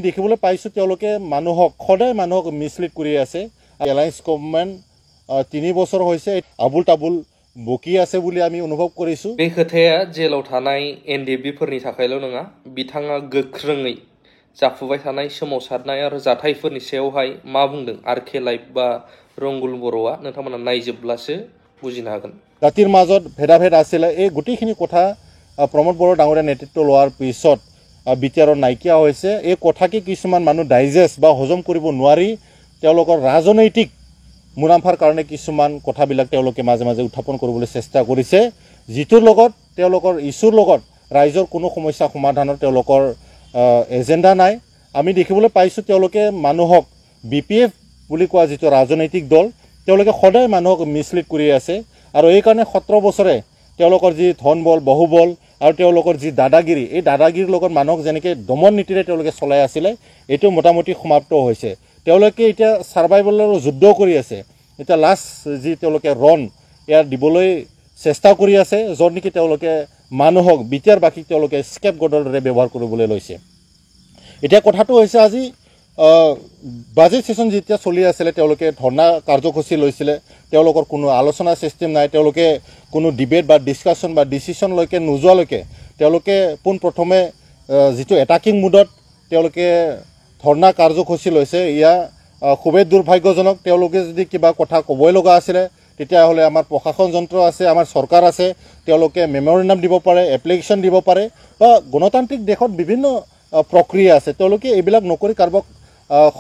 দেখিবলৈ পাইছোঁ তেওঁলোকে সদায় মানুহক মিছলিড কৰি আছে। এলায়েন্স গভৰ্ণমেণ্ট 3 বছৰ হৈছে আবুল তাবুল বকি আছে বুলি আমি অনুভৱ কৰিছোঁ। बे खोथाया जेलाव थानाय एनडिएफबिफोरनि थाखायल' नङा, बिथाङा गोख्रोङै जाफुबाय थानाय सोमावसारनाय आरो जाथायफोरनि सायावहाय मा बुंदों आरके लाइभ बा रंगुल बर'आ नोंथांमोना नायजोबब्लासो बुजिनो हागोन। জাতিৰ মাজত ভেদাভেদ আছিলে, এই গোটেইখিনি কথা প্ৰমোদ বড়ো ডাঙৰীয়া নেতৃত্ব লোৱাৰ পিছত বিটিআৰত নাইকিয়া হৈছে। এই কথাকে কিছুমান মানুহ ডাইজেষ্ট বা হজম কৰিব নোৱাৰি তেওঁলোকৰ ৰাজনৈতিক মুনাফাৰ কাৰণে কিছুমান কথাবিলাক তেওঁলোকে মাজে মাজে উত্থাপন কৰিবলৈ চেষ্টা কৰিছে, যিটোৰ লগত তেওঁলোকৰ ইছ্যুৰ লগত ৰাইজৰ কোনো সমস্যা সমাধানৰ তেওঁলোকৰ এজেণ্ডা নাই। আমি দেখিবলৈ পাইছোঁ তেওঁলোকে মানুহক BPF বুলি কোৱা যিটো ৰাজনৈতিক দল তেওঁলোকে সদায় মানুহক মিছলিড কৰি আছে আৰু এইকাৰণে 17 বছৰে তেওঁলোকৰ যি ধন বল বাহুবল আৰু তেওঁলোকৰ যি দাদাগিৰি, এই দাদাগিৰিৰ লগত মানুহক যেনেকৈ দমন নীতিৰে তেওঁলোকে চলাই আছিলে এইটো মোটামুটি সমাপ্ত হৈছে। তেওঁলোকে এতিয়া ছাৰ্ভাইভেলৰ যুদ্ধ কৰি আছে। এতিয়া লাষ্ট যি তেওঁলোকে ৰণ ইয়াৰ দিবলৈ চেষ্টা কৰি আছে, য'ত নেকি তেওঁলোকে মানুহক বিটিআৰবাসীক তেওঁলোকে স্কেপ গডৰ দৰে ব্যৱহাৰ কৰিবলৈ লৈছে। এতিয়া কথাটো হৈছে আজি বাজেট সেশ্যন যেতিয়া চলি আছিলে তেওঁলোকে ধৰ্ণা কাৰ্যসূচী লৈছিলে, তেওঁলোকৰ কোনো আলোচনা চিষ্টেম নাই, তেওঁলোকে কোনো ডিবেট বা ডিছকাশ্যন বা ডিচিশ্যনলৈকে নোযোৱালৈকে তেওঁলোকে পোনপ্ৰথমে যিটো এটাকিং মুডত তেওঁলোকে ধৰ্ণা কাৰ্যসূচী লৈছে। এয়া খুবেই দুৰ্ভাগ্যজনক। তেওঁলোকে যদি কিবা কথা ক'বই লগা আছিলে তেতিয়াহ'লে আমাৰ প্ৰশাসন যন্ত্ৰ আছে, আমাৰ চৰকাৰ আছে, তেওঁলোকে মেমৰেণ্ডাম দিব পাৰে, এপ্লিকেশ্যন দিব পাৰে বা গণতান্ত্ৰিক দেশত বিভিন্ন প্ৰক্ৰিয়া আছে। তেওঁলোকে এইবিলাক নকৰি কাৰোবাক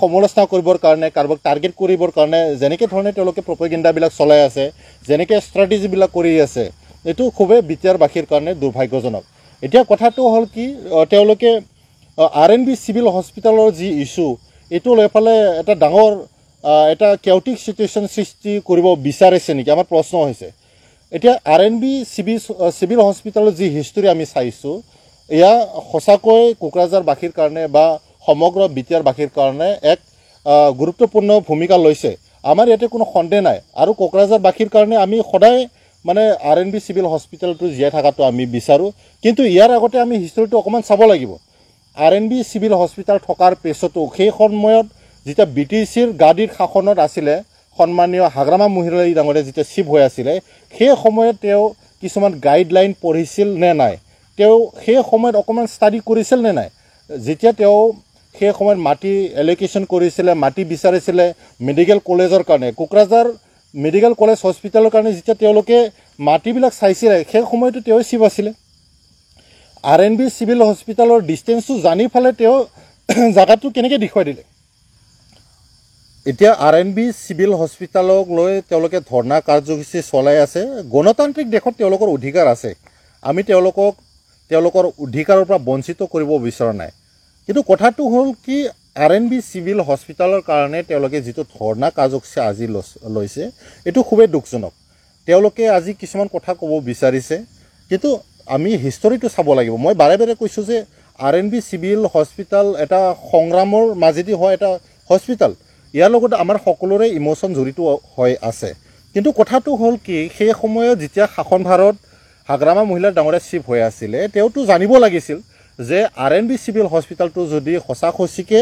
সমালোচনা কৰিবৰ কাৰণে, কাৰোবাক টাৰ্গেট কৰিবৰ কাৰণে যেনেকৈ ধৰণে তেওঁলোকে প্ৰপেগেণ্ডাবিলাক চলাই আছে, যেনেকৈ ষ্ট্ৰেটেজিবিলাক কৰি আছে, এইটো খুবেই বিটিআৰবাসীৰ কাৰণে দুৰ্ভাগ্যজনক। এতিয়া কথাটো হ'ল কি, তেওঁলোকে RNB চিভিল হস্পিটেলৰ যি ইছ্যু এইটো লৈ পেলাই এটা ডাঙৰ এটা কেওটিক চিটুৱেশ্যন সৃষ্টি কৰিব বিচাৰিছে নেকি, আমাৰ প্ৰশ্ন হৈছে। এতিয়া RNB চিভিল হস্পিটেলৰ যি হিষ্টৰী আমি চাইছোঁ, এয়া সঁচাকৈ কোকৰাঝাৰবাসীৰ কাৰণে বা সমগ্ৰ বিটিআৰবাসীৰ কাৰণে এক গুৰুত্বপূৰ্ণ ভূমিকা লৈছে। আমাৰ ইয়াতে কোনো সন্দেহ নাই আৰু কোকৰাঝাৰবাসীৰ কাৰণে আমি সদায় মানে RNB চিভিল হস্পিটেলটো জীয়াই থকাটো আমি বিচাৰোঁ। কিন্তু ইয়াৰ আগতে আমি হিষ্টৰীটো অকণমান চাব লাগিব। RNB চিভিল হস্পিটেল থকাৰ পিছতো সেই সময়ত যেতিয়া BTCৰ গাদীৰ শাসনত আছিলে সন্মানীয় হাগ্ৰামা মহিলাই ডাঙৰীয়া যেতিয়া চিফ হৈ আছিলে, সেই সময়ত তেওঁ কিছুমান গাইডলাইন পঢ়িছিল নে নাই, তেওঁ সেই সময়ত অকণমান ষ্টাডি কৰিছিল নে নাই। যেতিয়া তেওঁ সেই সময়ত মাটি এল'কেশ্যন কৰিছিলে, মাটি বিচাৰিছিলে মেডিকেল কলেজৰ কাৰণে, কোকৰাঝাৰ মেডিকেল কলেজ হস্পিটেলৰ কাৰণে যেতিয়া তেওঁলোকে মাটিবিলাক চাইছিলে সেই সময়তো তেওঁ চিফ আছিলে। RNB চিভিল হস্পিটেলৰ ডিষ্টেঞ্চটো জানি ফালে তেওঁ জেগাটো কেনেকৈ দেখুৱাই দিলে। এতিয়া RNB চিভিল হস্পিটেলক লৈ তেওঁলোকে ধৰ্ণা কাৰ্যসূচী চলাই আছে। গণতান্ত্ৰিক দেশত তেওঁলোকৰ অধিকাৰ আছে, আমি তেওঁলোকৰ অধিকাৰৰ পৰা বঞ্চিত কৰিব বিচৰা নাই। কিন্তু কথাটো হ'ল কি, RNB চিভিল হস্পিটেলৰ কাৰণে তেওঁলোকে যিটো ধৰ্ণা কাৰ্যসূচী আজি লৈছে এইটো খুবেই দুখজনক। তেওঁলোকে আজি কিছুমান কথা ক'ব বিচাৰিছে, কিন্তু আমি হিষ্টৰীটো চাব লাগিব। মই বাৰে বাৰে কৈছোঁ যে RNB চিভিল হস্পিটেল এটা সংগ্ৰামৰ মাজেদি হয় এটা হস্পিটেল, ইয়াৰ লগত আমাৰ সকলোৰে ইম'শ্যন জড়িত হৈ আছে। কিন্তু কথাটো হ'ল কি, সেই সময়ত যেতিয়া শাসনভাৰত হাগ্ৰামা মহিলা ডাঙৰীয়া চিফ হৈ আছিলে, তেওঁতো জানিব লাগিছিল যে RNB চিভিল হস্পিটেলটো যদি সঁচাকৈ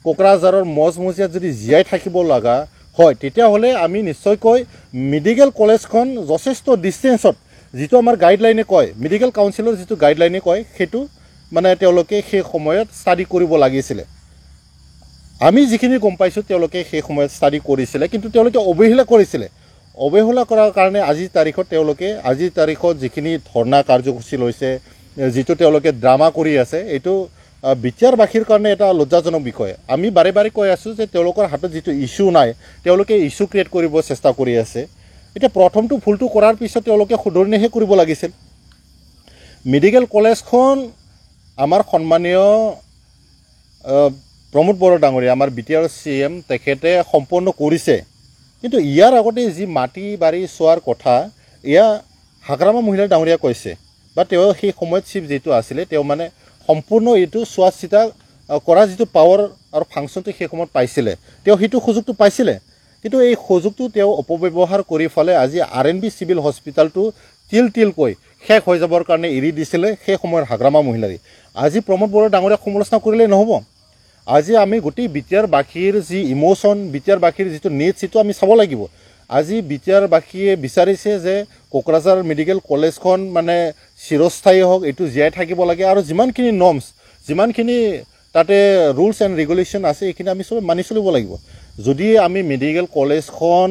কোকৰাঝাৰৰ মজমজিয়াত যদি জীয়াই থাকিব লগা হয় তেতিয়াহ'লে আমি নিশ্চয়কৈ মেডিকেল কলেজখন যথেষ্ট ডিষ্টেঞ্চত, যিটো আমাৰ গাইডলাইনে কয়, মেডিকেল কাউন্সিলৰ যিটো গাইডলাইনে কয় সেইটো মানে তেওঁলোকে সেই সময়ত ষ্টাডি কৰিব লাগিছিলে। আমি যিখিনি গম পাইছোঁ তেওঁলোকে সেই সময়ত ষ্টাডি কৰিছিলে, কিন্তু তেওঁলোকে অৱহেলা কৰিছিলে। অৱহেলা কৰাৰ কাৰণে আজিৰ তাৰিখত যিখিনি ধৰ্ণা কাৰ্যসূচী লৈছে, যিটো তেওঁলোকে ড্ৰামা কৰি আছে, এইটো বিটিআৰবাসীৰ কাৰণে এটা লজ্জাজনক বিষয়। আমি বাৰে বাৰে কৈ আছোঁ যে তেওঁলোকৰ হাতত যিটো ইছ্যু নাই, তেওঁলোকে ইছ্যু ক্ৰিয়েট কৰিব চেষ্টা কৰি আছে। এতিয়া প্ৰথমটো ভুলটো কৰাৰ পিছত তেওঁলোকে শুধৰণিহে কৰিব লাগিছিল। মেডিকেল কলেজখন আমাৰ সন্মানীয় প্ৰমোদ বড়ো ডাঙৰীয়া, আমাৰ বিটিআৰ CM তেখেতে সম্পন্ন কৰিছে। কিন্তু ইয়াৰ আগতে যি মাটি বাৰী চোৱাৰ কথা, এয়া হাগ্ৰামা মহিলা ডাঙৰীয়া কৈছে বা তেওঁ সেই সময়ত চিফ যিটো আছিলে তেওঁ মানে সম্পূৰ্ণ এইটো চোৱা চিতা কৰা যিটো পাৱাৰ আৰু ফাংচনটো সেই সময়ত পাইছিলে, তেওঁ সেইটো সুযোগটো পাইছিলে। কিন্তু এই সুযোগটো তেওঁ অপব্যৱহাৰ কৰি ফালে আজি RNB চিভিল হস্পিটেলটো তিলকৈ শেষ হৈ যাবৰ কাৰণে এৰি দিছিলে সেই সময়ৰ হাগ্ৰামা মহিলাই। আজি প্ৰমোদ বড়ো ডাঙৰীয়াক সমালোচনা কৰিলে নহ'ব। আজি আমি গোটেই বিটিয়াৰবাসীৰ যি ইম'শ্যন বিটিয়াৰবাসীৰ যিটো নিডছ সেইটো আমি চাব লাগিব আজি বিটিয়াৰবাসীয়ে বিচাৰিছে যে কোকৰাঝাৰ মেডিকেল কলেজখন মানে চিৰস্থায়ী হওক এইটো জীয়াই থাকিব লাগে আৰু যিমানখিনি নৰ্মছ যিমানখিনি তাতে ৰুলছ এণ্ড ৰেগুলেশ্যন আছে এইখিনি আমি চবে মানি চলিব লাগিব যদি আমি মেডিকেল কলেজখন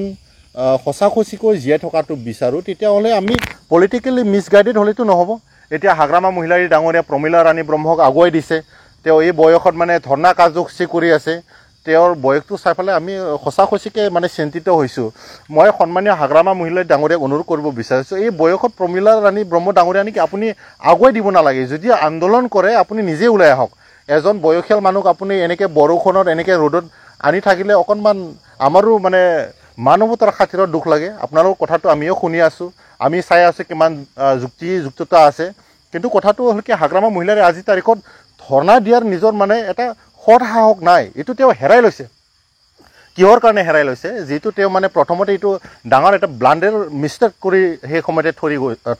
সঁচাসচিকৈ জীয়াই থকাটো বিচাৰোঁ তেতিয়াহ'লে আমি পলিটিকেলি মিছগাইডেড হ'লেতো নহ'ব এতিয়া হাগ্ৰামা মহিলাৰী ডাঙৰীয়া প্ৰমীলা ৰাণী ব্ৰহ্মক আগুৱাই দিছে তেওঁ এই বয়সত মানে ধৰ্ণা কাৰ্যসূচী কৰি আছে তেওঁৰ বয়সটো চাই পেলাই আমি সঁচাসচিকৈ মানে চিন্তিত হৈছোঁ মই সন্মানীয় হাগ্ৰামা মহিলাৰী ডাঙৰীয়াক অনুৰোধ কৰিব বিচাৰিছোঁ এই বয়সত প্ৰমীলা ৰাণী ব্ৰহ্ম ডাঙৰীয়া নেকি আপুনি আগুৱাই দিব নালাগে যদি আন্দোলন কৰে আপুনি নিজে ওলাই আহক এজন বয়সীয়াল মানুহক আপুনি এনেকৈ বৰষুণত এনেকৈ ৰ'দত আনি থাকিলে অকণমান আমাৰো মানে মানৱতাৰ খাতিৰত দুখ লাগে আপোনালোকৰ কথাটো আমিও শুনি আছোঁ আমি চাই আছোঁ কিমান যুক্তিযুক্ততা আছে কিন্তু কথাটো হ'ল কি হাগ্ৰামা মহিলাৰে আজিৰ তাৰিখত ধৰ্ণা দিয়াৰ নিজৰ মানে এটা সৎ সাহস নাই এইটো তেওঁ হেৰাই লৈছে কিহৰ কাৰণে হেৰাই লৈছে যিটো তেওঁ মানে প্ৰথমতে এইটো ডাঙৰ এটা ব্লাণ্ডাৰ মিষ্টেক কৰি সেই সময়তে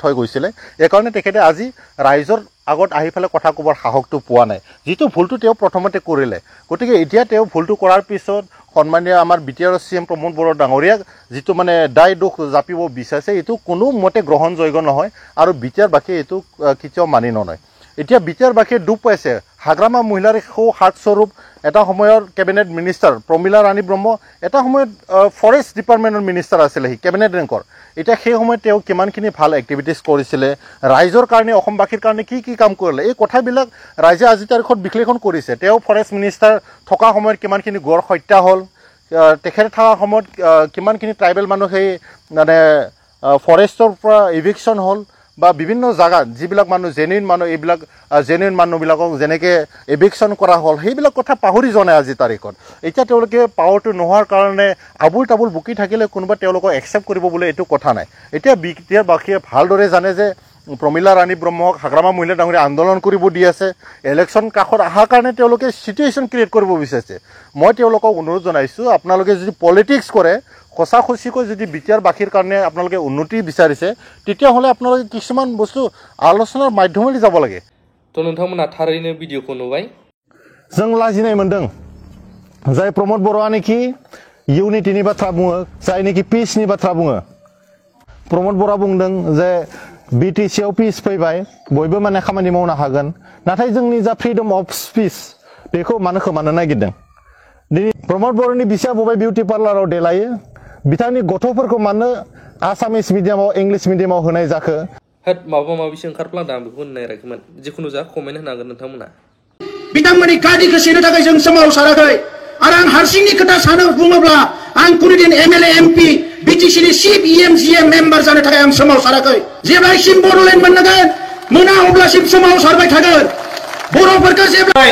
থৈ গৈছিলে এইকাৰণে তেখেতে আজি ৰাইজৰ আগত আহি পেলাই কথা ক'বৰ সাহসটো পোৱা নাই যিটো ভুলটো তেওঁ প্ৰথমতে কৰিলে গতিকে এতিয়া তেওঁ ভুলটো কৰাৰ পিছত সন্মানীয় আমাৰ বিটিআৰৰ CM প্ৰমোদ বড়ো ডাঙৰীয়াক যিটো মানে দায় দোষ জাপিব বিচাৰিছে এইটো কোনো মতে গ্ৰহণযোগ্য নহয় আৰু বিটিআৰবাসীয়ে এইটো কেতিয়াও মানি নলয় এতিয়া বিটিআৰবাসীয়ে দুখ পাইছে হাগ্ৰামা মহিলাৰ হাতস্বৰূপ এটা সময়ৰ কেবিনেট মিনিষ্টাৰ প্ৰমীলা ৰাণী ব্ৰহ্ম এটা সময়ত ফৰেষ্ট ডিপাৰ্টমেণ্টৰ মিনিষ্টাৰ আছিলে সি কেবিনেট ৰেংকৰ এতিয়া সেই সময়ত তেওঁ কিমানখিনি ভাল এক্টিভিটিছ কৰিছিলে ৰাইজৰ কাৰণে অসমবাসীৰ কাৰণে কি কি কাম কৰিলে এই কথাবিলাক ৰাইজে আজিৰ তাৰিখত বিশ্লেষণ কৰিছে তেওঁ ফৰেষ্ট মিনিষ্টাৰ থকা সময়ত কিমানখিনি গড় হত্যা হ'ল তেখেতে থকা সময়ত কিমানখিনি ট্ৰাইবেল মানুহ সেই মানে ফৰেষ্টৰ পৰা ইভিকশ্যন হ'ল বা বিভিন্ন জাগাত যিবিলাক মানুহ জেনুইন মানুহ এইবিলাক জেনুইন মানুহবিলাকক যেনেকৈ এভিকশ্যন কৰা হ'ল সেইবিলাক কথা পাহৰি যোৱা নাই আজিৰ তাৰিখত এতিয়া তেওঁলোকে পাৱাৰটো নোহোৱাৰ কাৰণে আবুল তাবুল বুকি থাকিলে কোনোবা তেওঁলোকক একচেপ্ট কৰিব বোলে এইটো কথা নাই এতিয়া বিটিআৰবাসীয়ে ভালদৰে জানে যে প্ৰমীলা ৰাণী ব্ৰহ্মক হাগ্ৰামা মহিলা ডাঙৰীয়া আন্দোলন কৰিব দি আছে ইলেকশ্যন কাষত অহাৰ কাৰণে তেওঁলোকে চিটুৱেশ্যন ক্ৰিয়েট কৰিব বিচাৰিছে মই তেওঁলোকক অনুৰোধ জনাইছোঁ আপোনালোকে যদি পলিটিক্স কৰে সঁচাসচিকৈ যদি বিটিআৰবাসীৰ কাৰণে আপোনালোকে উন্নতি বিচাৰিছে তেতিয়াহ'লে আপোনালোকে কিছুমান বস্তু আলোচনাৰ মাধ্যমেদি যাব লাগে তো नोंथांमोना थारैनो भिडिअखौ नुबाय जों लाजिनाय मोन्दों जाय प्रमोद बर'आनोखि इउनिटिनि बाथ्रा बुङो जायनोखि पिसनि बाथ्रा बुङो प्रमोद बर'आ बुंदों जे बिटिसिआव पिस फैबाय बयबो माने खामानि मावनो हागोन नाथाय जोंनि जा फ्रिडम अफ स्पिच बेखौ मानो खोमानो नागिरदों दिनै प्रमोद बर'नि बिसिया बबे बिउटि पार्लाराव देलायो बिथांनि गथ'फोरखौ मानो आसामिस मिडियामाव इंलिश मिडियामाव होनाय जाखो होद माबा माबिसो ओंखारफ्लांदों आं बेखौ होननो नागिराखैमोन जिखुनु जा कमेन्ट होनो हागोन नोंथांमोना बिथांमोननि गादिखौ सेनो थाखाय जों सोमावसाराखै आरो आं हारसिंनि खोथा सानो बुङोब्ला आं कुनुदिन MLA MP BTC नि चिफ EMGM मेम्बार जानो थाखाय आं सोमावसाराखै जेब्लासिम बड'लेण्ड मोनगोन मोना अब्लासिम सोमावसारबाय थागोन बर'फोरखौ जेब्ला